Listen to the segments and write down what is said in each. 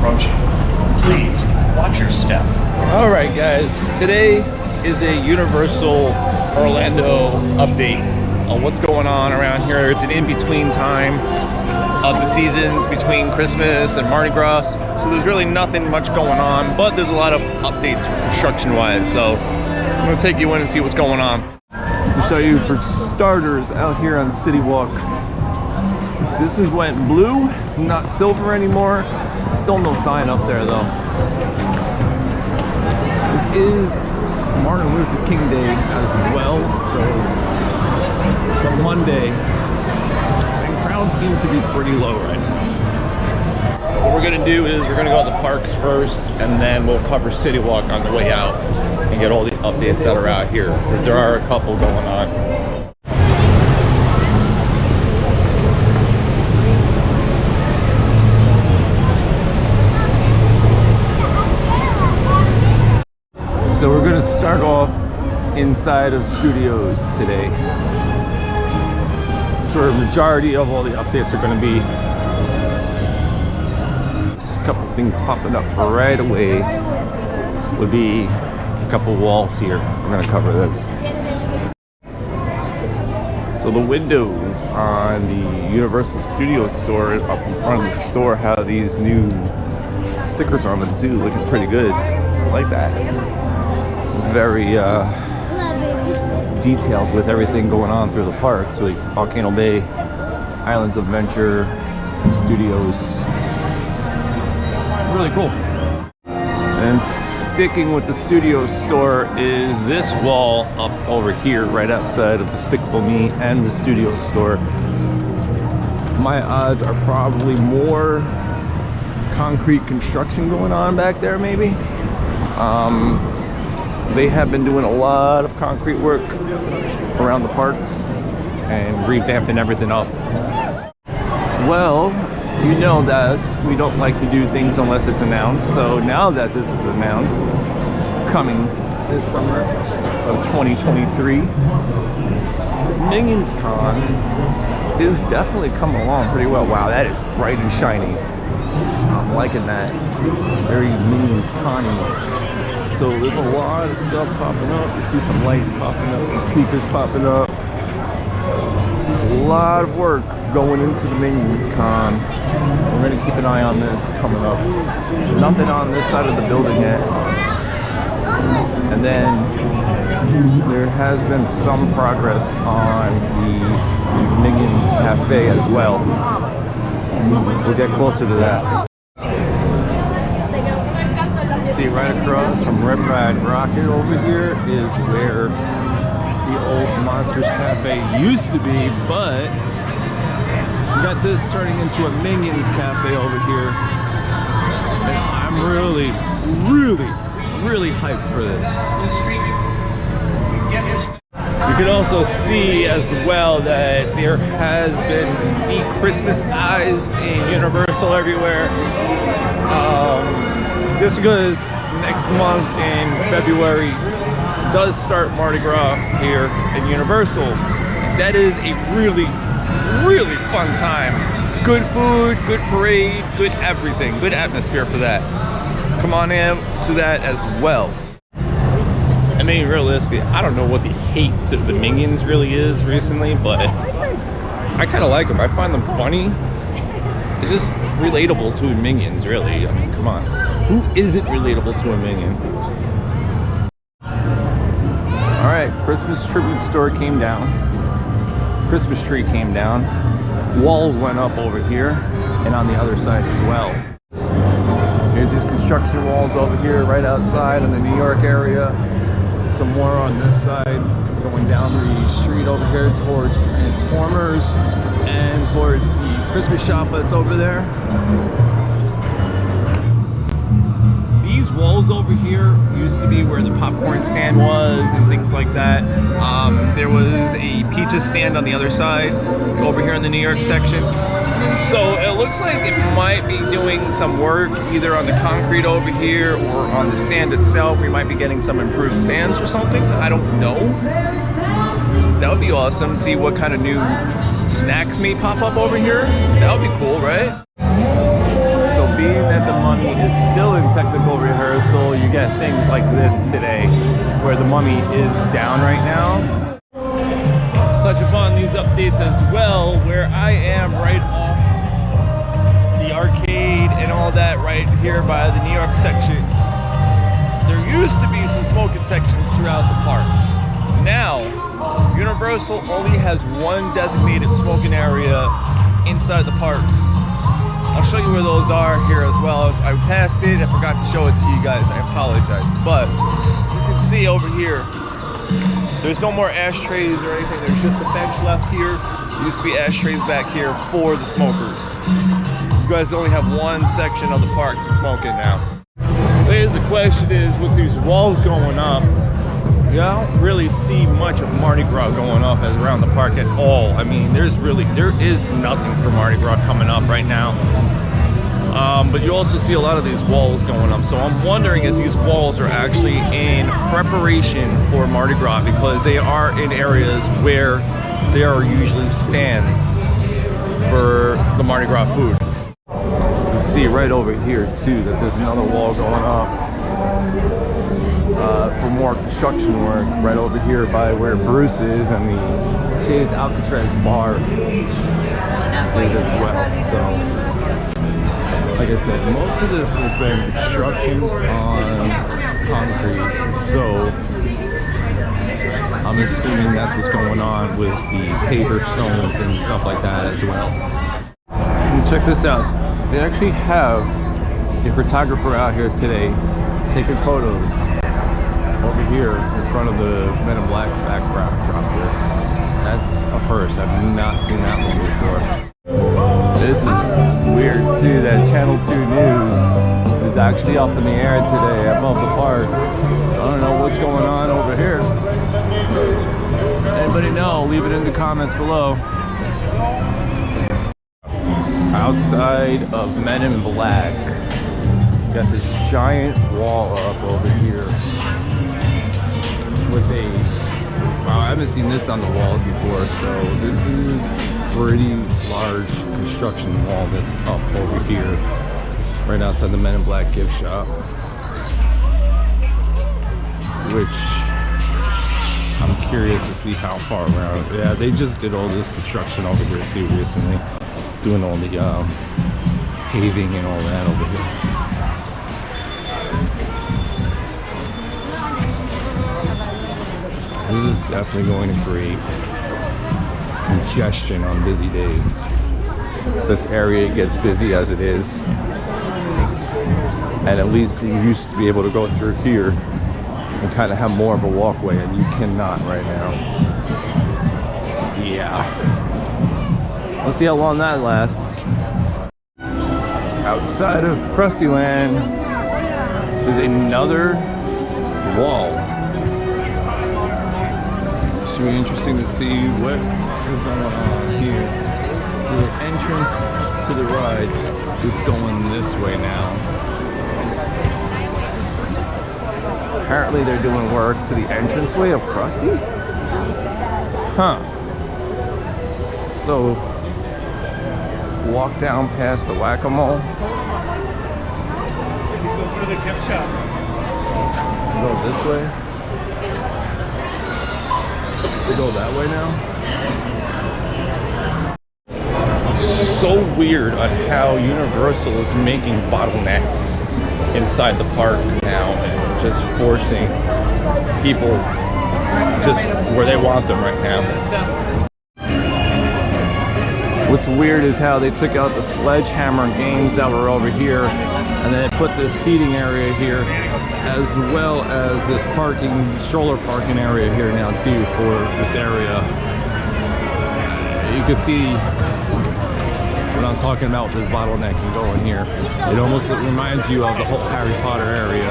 approaching. Please, watch your step. All right, guys. Today is a Universal Orlando update on what's going on around here. It's an in-between time of the seasons between Christmas and Mardi Gras. So there's really nothing much going on, but there's a lot of updates construction-wise. So I'm gonna take you in and see what's going on. I'll show you for starters out here on City Walk. This is went blue, not silver anymore. Still no sign up there though. This is Martin Luther King Day as well, so it's a Monday, and crowds seem to be pretty low right now. What we're gonna do is we're gonna go to the parks first, and then we'll cover City Walk on the way out and get all the updates that are out here, because there are a couple going on. So we're gonna start off inside of studios today. So a majority of all the updates are gonna be just a couple things popping up right away. Would be a couple walls here. We're gonna cover this. So the windows on the Universal Studios store up in front of the store have these new stickers on them too, looking pretty good. I like that. Very detailed with everything going on through the park. So like Volcano Bay, Islands of Adventure, Studios. Really cool. And sticking with the Studios store is this wall up over here right outside of Despicable Me and the Studios store. My odds are probably more concrete construction going on back there maybe. They have been doing a lot of concrete work around the parks and revamping everything up. Well, you know that we don't like to do things unless it's announced. So now that this is announced, coming this summer of 2023, Minions Con is definitely coming along pretty well. Wow, that is bright and shiny. I'm liking that. Very Minions Con-y. So there's a lot of stuff popping up. You see some lights popping up, some speakers popping up. A lot of work going into the Minions Con. We're gonna keep an eye on this coming up. Nothing on this side of the building yet. And then there has been some progress on the Minions Cafe as well. We'll get closer to that. See right across from Red Ride Rocket over here is where the old Monsters Cafe used to be, but we got this turning into a Minions Cafe over here. And I'm really hyped for this. You can also see as well that there has been de-Christmasized in Universal everywhere. This goes next month in February. Does start Mardi Gras here in Universal. That is a really fun time. Good food, good parade, good everything, good atmosphere for that. Come on in to that as well. I mean, realistically, I don't know what the hate to the Minions really is recently, but I kind of like them. I find them funny. It's just relatable to Minions, really. I mean, come on. Who isn't relatable to a Minion? All right, Christmas tribute store came down. Christmas tree came down. Walls went up over here and on the other side as well. Here's these construction walls over here right outside in the New York area. Some more on this side going down the street over here towards Transformers and towards the Christmas shop that's over there. These walls over here used to be where the popcorn stand was and things like that. There was a pizza stand on the other side over here in the New York section. So it looks like it might be doing some work either on the concrete over here or on the stand itself. We might be getting some improved stands or something. I don't know. That would be awesome. See what kind of new snacks may pop up over here. That would be cool, right? So being that that the Mummy is still in technical rehearsal, you get things like this today, where the Mummy is down right now. Touch upon these updates as well, where I am right off the arcade and all that right here by the New York section. There used to be some smoking sections throughout the parks. Now, Universal only has one designated smoking area inside the parks. I'll show you where those are here as well. I passed it, I forgot to show it to you guys, I apologize. But you can see over here, there's no more ashtrays or anything, there's just a bench left here. There used to be ashtrays back here for the smokers. You guys only have one section of the park to smoke in now. Here's the question is, with these walls going up, I don't really see much of Mardi Gras going up around the park at all. I mean, there is nothing for Mardi Gras coming up right now. But you also see a lot of these walls going up. So I'm wondering if these walls are actually in preparation for Mardi Gras, because they are in areas where there are usually stands for the Mardi Gras food. You see right over here too that there's another wall going up for more construction work right over here by where Bruce is, and the Jay's Alcatraz bar is as well. So like I said, most of this has been construction on concrete, so I'm assuming that's what's going on with the paver stones and stuff like that as well. And check this out. They actually have a photographer out here today taking photos over here in front of the Men in Black backdrop here. That's a first. I've not seen that one before. This is weird too, that Channel 2 News is actually up in the air today above the park. I don't know what's going on over here. Anybody know? Leave it in the comments below. Outside of Men in Black, got this giant wall up over here with wow, I haven't seen this on the walls before, so this is pretty large construction wall that's up over here right outside the Men in Black gift shop, which I'm curious to see how far around. Yeah, they just did all this construction over here too recently, doing all the paving and all that over here. This is definitely going to create congestion on busy days. This area gets busy as it is, and at least you used to be able to go through here and kind of have more of a walkway, and you cannot right now. Yeah. Let's see how long that lasts. Outside of Krusty Land is another wall. Should be interesting to see what is going on here. So the entrance to the ride is going this way now. Apparently they're doing work to the entranceway of Krusty? Huh. So walk down past the Whack-A-Mole. If you go through the gift shop. Go this way. To go that way now? It's so weird on how Universal is making bottlenecks inside the park now and just forcing people just where they want them right now. What's weird is how they took out the sledgehammer games that were over here, and then they put this seating area here, as well as this stroller parking area here now too for this area. You can see what I'm talking about with this bottleneck and going here. It almost reminds you of the whole Harry Potter area.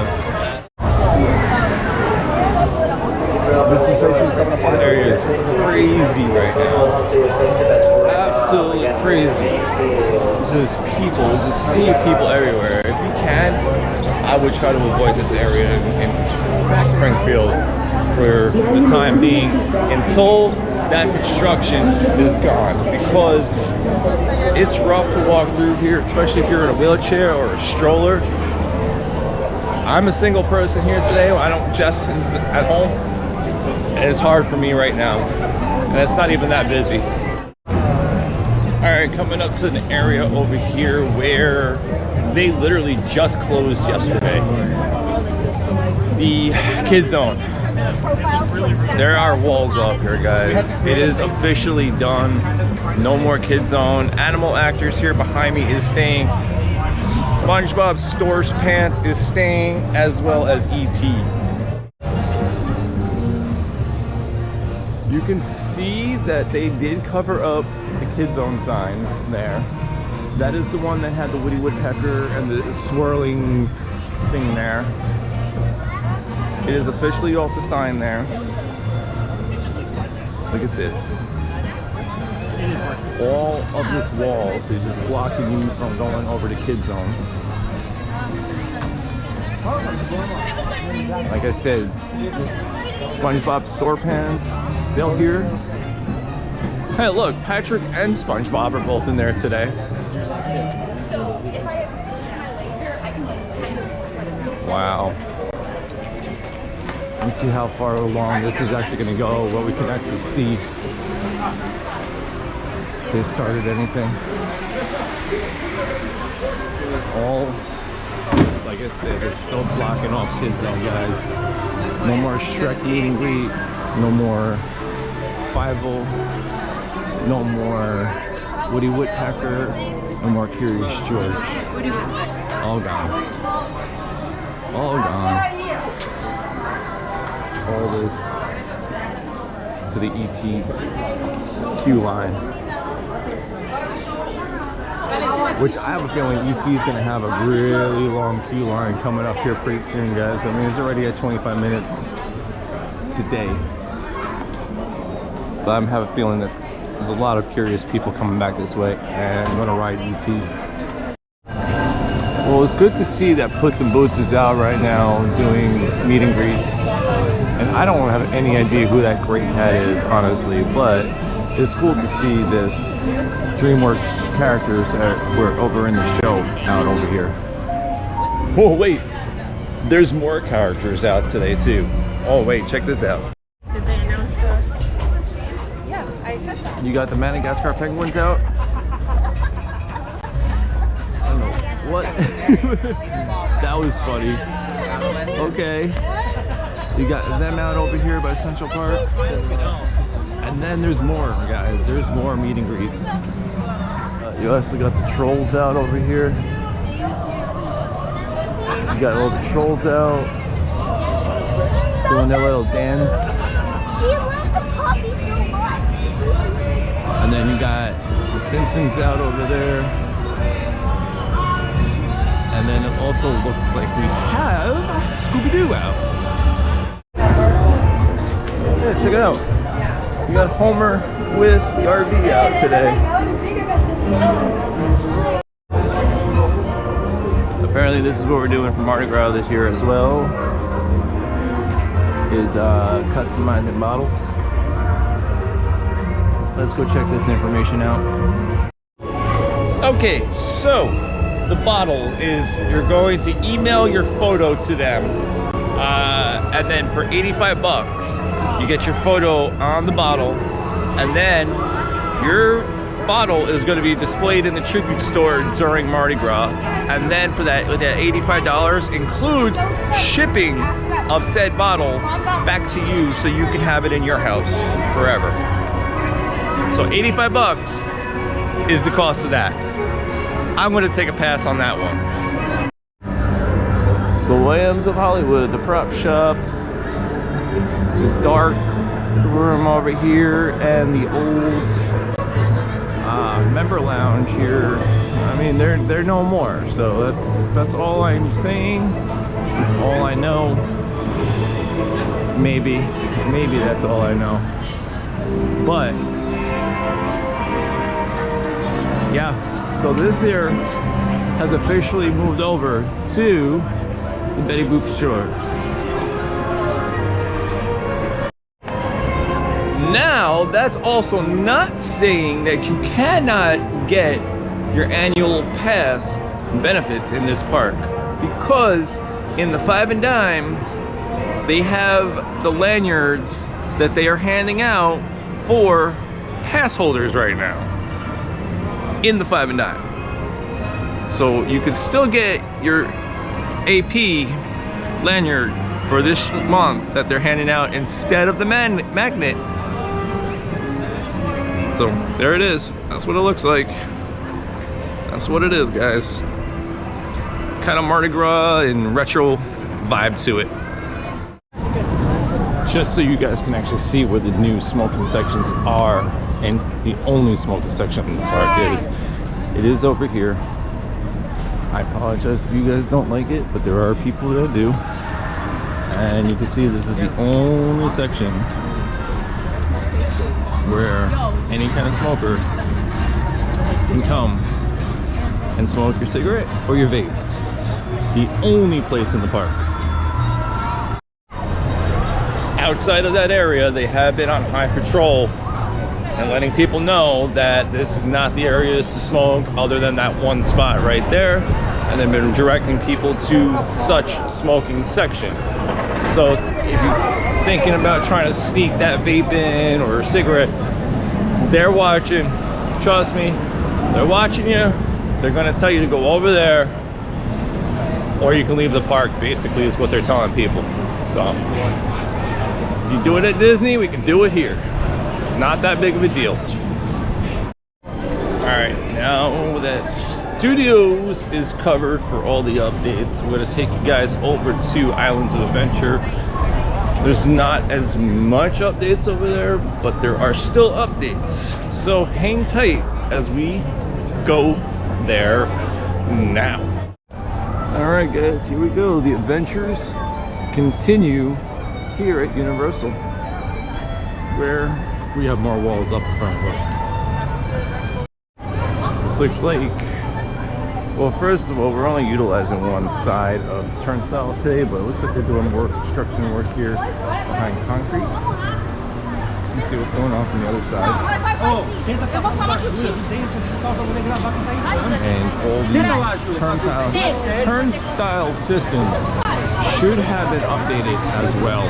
This area is crazy right now. Absolutely crazy. There's just people, there's a sea of people everywhere. If you can, I would try to avoid this area in Springfield for the time being until that construction is gone, because it's rough to walk through here, especially if you're in a wheelchair or a stroller. I'm a single person here today. I don't just at home, and it's hard for me right now, and it's not even that busy. All right, coming up to an area over here where they literally just closed yesterday. The Kid Zone. There are walls up here, guys. It is officially done. No more Kid Zone. Animal Actors here behind me is staying. SpongeBob SquarePants is staying, as well as E.T. You can see that they did cover up the Kid Zone sign there. That is the one that had the Woody Woodpecker and the swirling thing there. It is officially off the sign there. Look at this. All of this wall is just blocking you from going over to Kid Zone. Like I said, SpongeBob SquarePants still here. Hey, look, Patrick and SpongeBob are both in there today. Wow. Let me see how far along this is actually going to go, what we can actually see. If they started anything. All this, like I said, is still blocking off Kid Zone, guys. No more Shrek meet and greet. No more Fievel. No more Woody Woodpecker. No more Curious George. All gone. All gone. All this to the ET queue line. Which I have a feeling ET is going to have a really long queue line coming up here pretty soon, guys. I mean, it's already at 25 minutes today. But I have a feeling that there's a lot of curious people coming back this way and going to ride ET. Well, it's good to see that Puss in Boots is out right now doing meet and greets. And I don't have any idea who that great cat is, honestly, but it's cool to see this DreamWorks characters that were over in the show out over here. Oh, wait. There's more characters out today, too. Oh, wait. Check this out. Did they announce Yeah, I said that. You got the Madagascar penguins out? I don't know. What? That was funny. Okay. You got them out over here by Central Park. And then there's more, guys. There's more meet and greets. You also got the trolls out over here. You got all the trolls out doing their little dance. She loved the puppy so much. And then you got the Simpsons out over there. And then it also looks like we have Scooby-Doo out. Yeah, check it out. We got Homer with the RV out today. Apparently this is what we're doing for Mardi Gras this year as well, is customizing bottles. Let's go check this information out. Okay, so the bottle is, you're going to email your photo to them, and then for 85 bucks, you get your photo on the bottle, and then your bottle is going to be displayed in the tribute store during Mardi Gras. And then for that, with that $85 includes shipping of said bottle back to you, so you can have it in your house forever. So 85 bucks is the cost of that. I'm going to take a pass on that one. So Williams of Hollywood, the prop shop, the dark room over here, and the old member lounge here. I mean, they're no more. So that's all I'm saying. That's all I know. Maybe that's all I know. But yeah, so this here has officially moved over to the Betty Boop store. Now, that's also not saying that you cannot get your annual pass benefits in this park, because in the Five and Dime, they have the lanyards that they are handing out for pass holders right now in the Five and Dime. So you could still get your AP lanyard for this month that they're handing out instead of the magnet. So there it is. That's what it looks like. That's what it is, guys. Kind of Mardi Gras and retro vibe to it. Just so you guys can actually see where the new smoking sections are, and the only smoking section in the park is, it is over here. I apologize if you guys don't like it, but there are people that do. And you can see this is the only section where any kind of smoker can come and smoke your cigarette or your vape. The only place in the park. Outside of that area, they have been on high patrol and letting people know that this is not the areas to smoke other than that one spot right there, and they've been directing people to such smoking section. So if you're thinking about trying to sneak that vape in or cigarette, they're watching. Trust me, they're watching you. They're gonna tell you to go over there, or you can leave the park, basically is what they're telling people. So if you do it at Disney, we can do it here. It's not that big of a deal. All right, now that Studios is covered for all the updates, we're gonna take you guys over to Islands of Adventure. There's not as much updates over there, but there are still updates. So hang tight as we go there now. All right, guys, here we go. The adventures continue here at Universal, where we have more walls up in front of us. This looks like, well, first of all, we're only utilizing one side of the turnstile today, but it looks like they're doing more construction work here behind concrete. You can see what's going on from the other side. And all these turnstile systems should have been updated as well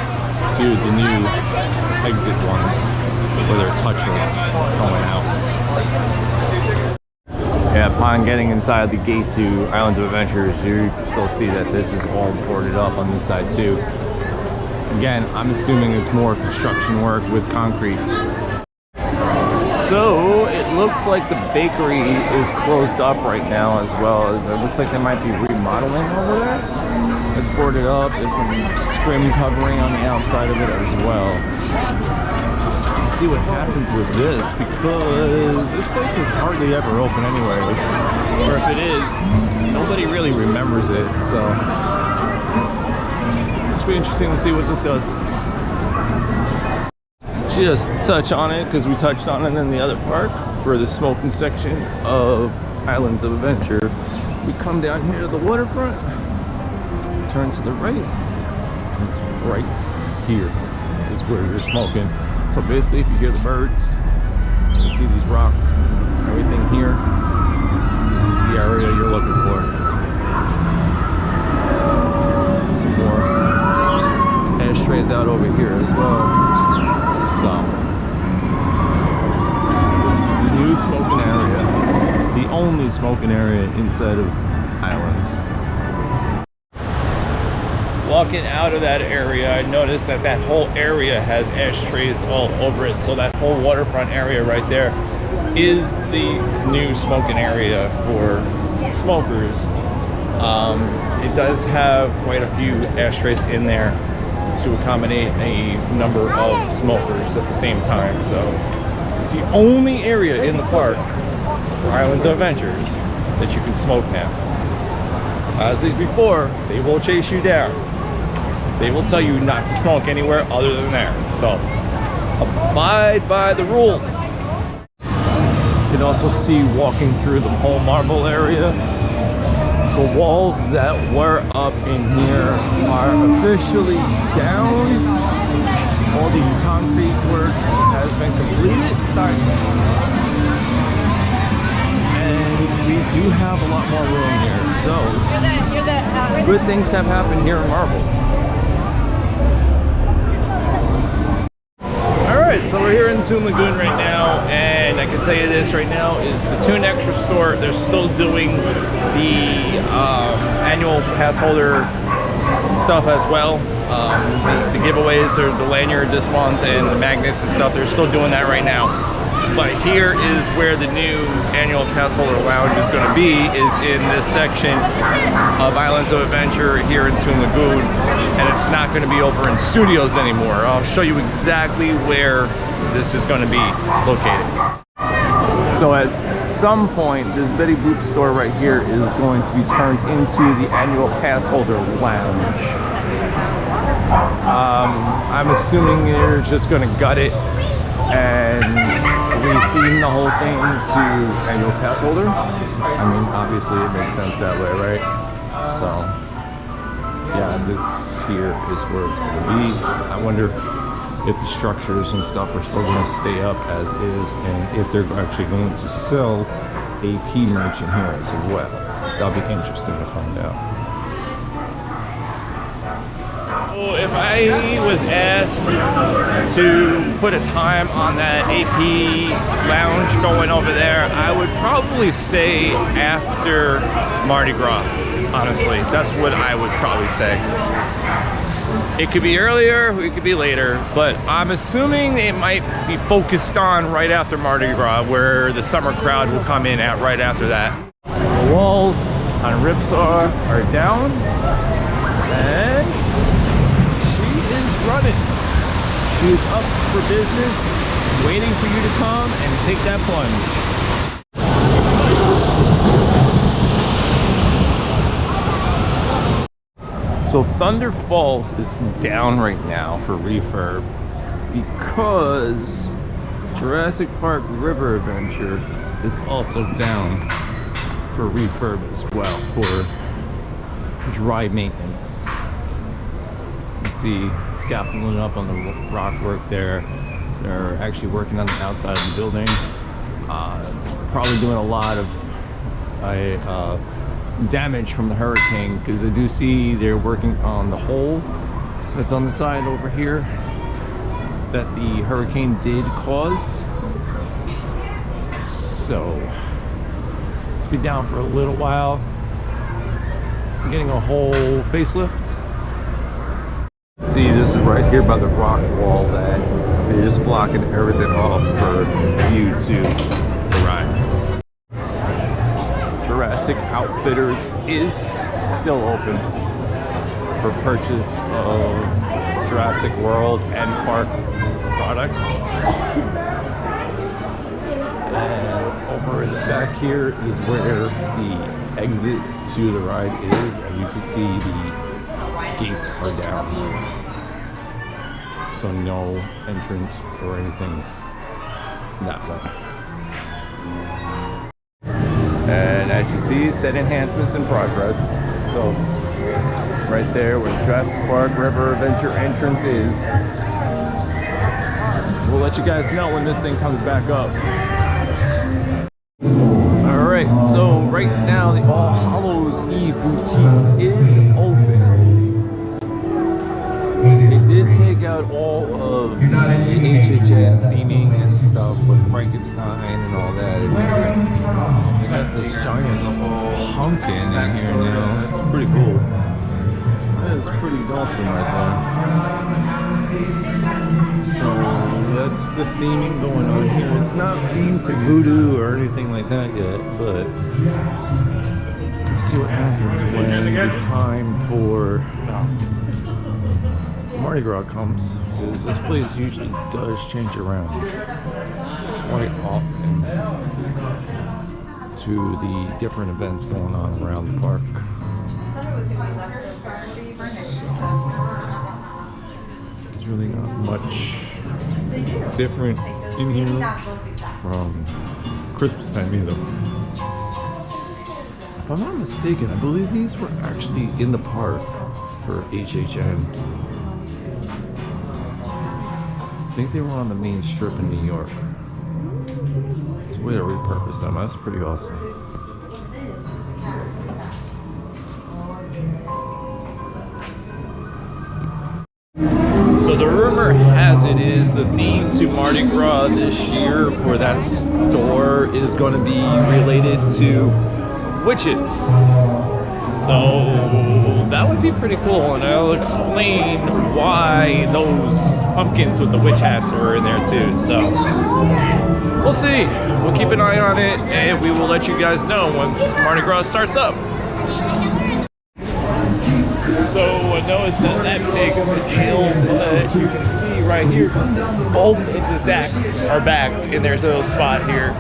to the new exit ones, where they're touchless going out. Yeah, upon getting inside the gate to Islands of Adventures, you can still see that this is all boarded up on this side too. Again, I'm assuming it's more construction work with concrete. So it looks like the bakery is closed up right now, as well as it looks like they might be remodeling over there. It's boarded up. There's some scrim covering on the outside of it as well. See what happens with this, because this place is hardly ever open anyway, or if it is, nobody really remembers it. So it's be interesting to see what this does. Just to touch on it, because we touched on it in the other park, for the smoking section of Islands of Adventure, we come down here to the waterfront, turn to the right, and it's right here is where you're smoking. So basically, if you hear the birds, you see these rocks, everything here, this is the area you're looking for. Some more ashtrays out over here as well. So this is the new smoking area, the only smoking area inside of Islands. Walking out of that area, I noticed that that whole area has ashtrays all over it. So that whole waterfront area right there is the new smoking area for smokers. It does have quite a few ashtrays in there to accommodate a number of smokers at the same time. So it's the only area in the park for Islands of Adventures that you can smoke now. As before, they will chase you down. They will tell you not to smoke anywhere other than there. So abide by the rules. You can also see, walking through the whole marble area, the walls that were up in here are officially down. All the concrete work has has been completed. And we do have a lot more room here. So, good things have happened here in Marvel. Alright, so we're here in Toon Lagoon right now, and I can tell you this right now is the Toon Extra store, they're still doing the annual pass holder stuff as well. The giveaways or the lanyard this month and the magnets and stuff, they're still doing that right now. But here is where the new annual pass holder lounge is going to be, is in this section of Islands of Adventure here in Toon Lagoon, and it's not going to be over in studios anymore. I'll show you exactly where this is going to be located. So at some point, this Betty Boop store right here is going to be turned into the annual pass holder lounge. I'm assuming they're just going to gut it and retheme the whole thing to annual pass holder. I mean, obviously it makes sense that way, right? So, yeah, this here is where it's going to be. I wonder if the structures and stuff are still going to stay up as is, and if they're actually going to sell AP merch in here as well. That'll be interesting to find out. So if I was asked to put a time on that AP lounge going over there, I would probably say after Mardi Gras, honestly. That's what I would probably say. It could be earlier, it could be later, but I'm assuming it might be focused on right after Mardi Gras, where the summer crowd will come in at right after that. The walls on Ripsaw are down, and she is running. She is up for business, waiting for you to come and take that plunge. So Thunder Falls is down right now for refurb because Jurassic Park River Adventure is also down for refurb as well, for dry maintenance. You see scaffolding up on the rock work there. They're actually working on the outside of the building. Probably doing a lot of damage from the hurricane, because I do see they're working on the hole that's on the side over here that the hurricane did cause. So it's been down for a little while. I'm getting a whole facelift. See, this is right here by the rock wall that they're just blocking everything off for you to ride. Jurassic Outfitters is still open for purchase of Jurassic World and Park products. And over in the back here is where the exit to the ride is, and you can see the gates are down. So no entrance or anything that way. And as you see, set enhancements in progress. So right there where the Jurassic Park River Adventure entrance is. We'll let you guys know when this thing comes back up. Alright, so right now the All Hallows Eve boutique is open. It did take out all of the HHN theming and stuff with Frankenstein and all that. They got this giant pumpkin in here now. That's pretty cool. That is pretty awesome right there. So that's the theming going on here. It's not themed to voodoo or anything like that yet, but we'll see what happens when the time for Mardi Gras comes, because this place usually does change around quite often to the different events going on around the park. So, there's really not much different in here from Christmas time either. If I'm not mistaken, I believe these were actually in the park for HHN. think they were on the main strip in New York. It's a way to repurpose them. That's pretty awesome. So the rumor has it is the theme to Mardi Gras this year for that store is going to be related to witches. So that would be pretty cool, and I'll explain why those pumpkins with the witch hats are in there too. So we'll see. We'll keep an eye on it, and we will let you guys know once Mardi Gras starts up. So I know it's not that big of a deal, but you can see right here, both of the Zacks are back in their little spot here.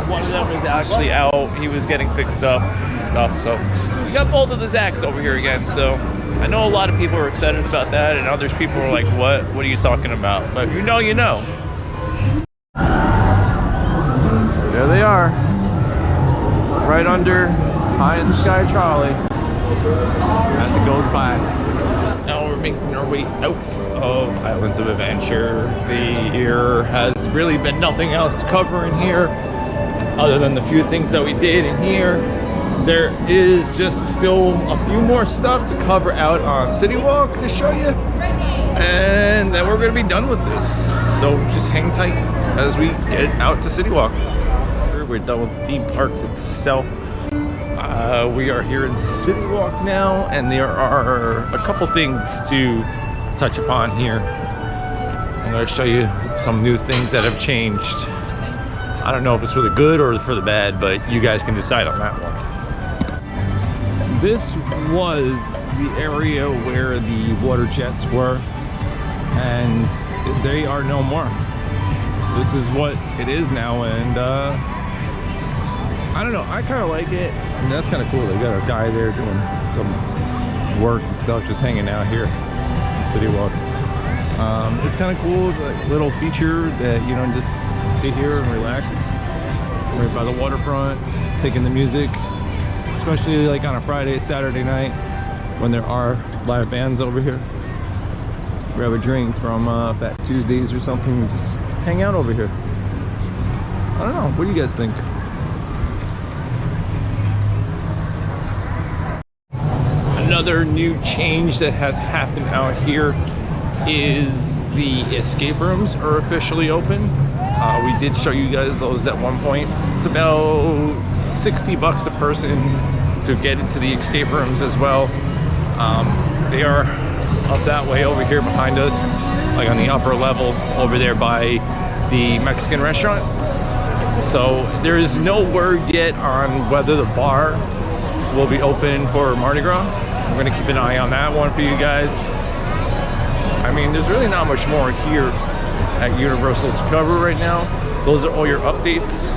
One of them was actually out. He was getting fixed up and stuff. So we got both of the Zacks over here again. So I know a lot of people are excited about that, and others people are like, what? What are you talking about? But if you know, you know. There they are. Right under High in the Sky Charlie. As it goes by. Now we're making our way out of Islands of Adventure. The year has really been nothing else to cover in here other than the few things that we did in here. There is just still a few more stuff to cover out on City Walk to show you, and then we're going to be done with this. So just hang tight as we get out to City Walk. We're done with the theme parks itself. We are here in City Walk now, and there are a couple things to touch upon here. I'm going to show you some new things that have changed. I don't know if it's for the good or for the bad, but you guys can decide on that one. This was the area where the water jets were, and they are no more. This is what it is now, and I don't know, I kind of like it. I mean, that's kind of cool. They got a guy there doing some work and stuff, just hanging out here in City Walk. It's kind of cool, like little feature that, you know, just sit here and relax right by the waterfront, taking the music, especially like on a Friday, Saturday night when there are live bands over here. Grab a drink from Fat Tuesdays or something and just hang out over here. I don't know, what do you guys think? Another new change that has happened out here is the escape rooms are officially open. We did show you guys those at one point. It's about 60 bucks a person to get into the escape rooms as well. They are up that way over here behind us, like on the upper level over there by the Mexican restaurant. So there is no word yet on whether the bar will be open for Mardi Gras. I'm gonna keep an eye on that one for you guys. I mean, there's really not much more here at Universal to cover right now. Those are all your updates,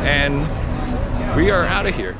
and we are out of here.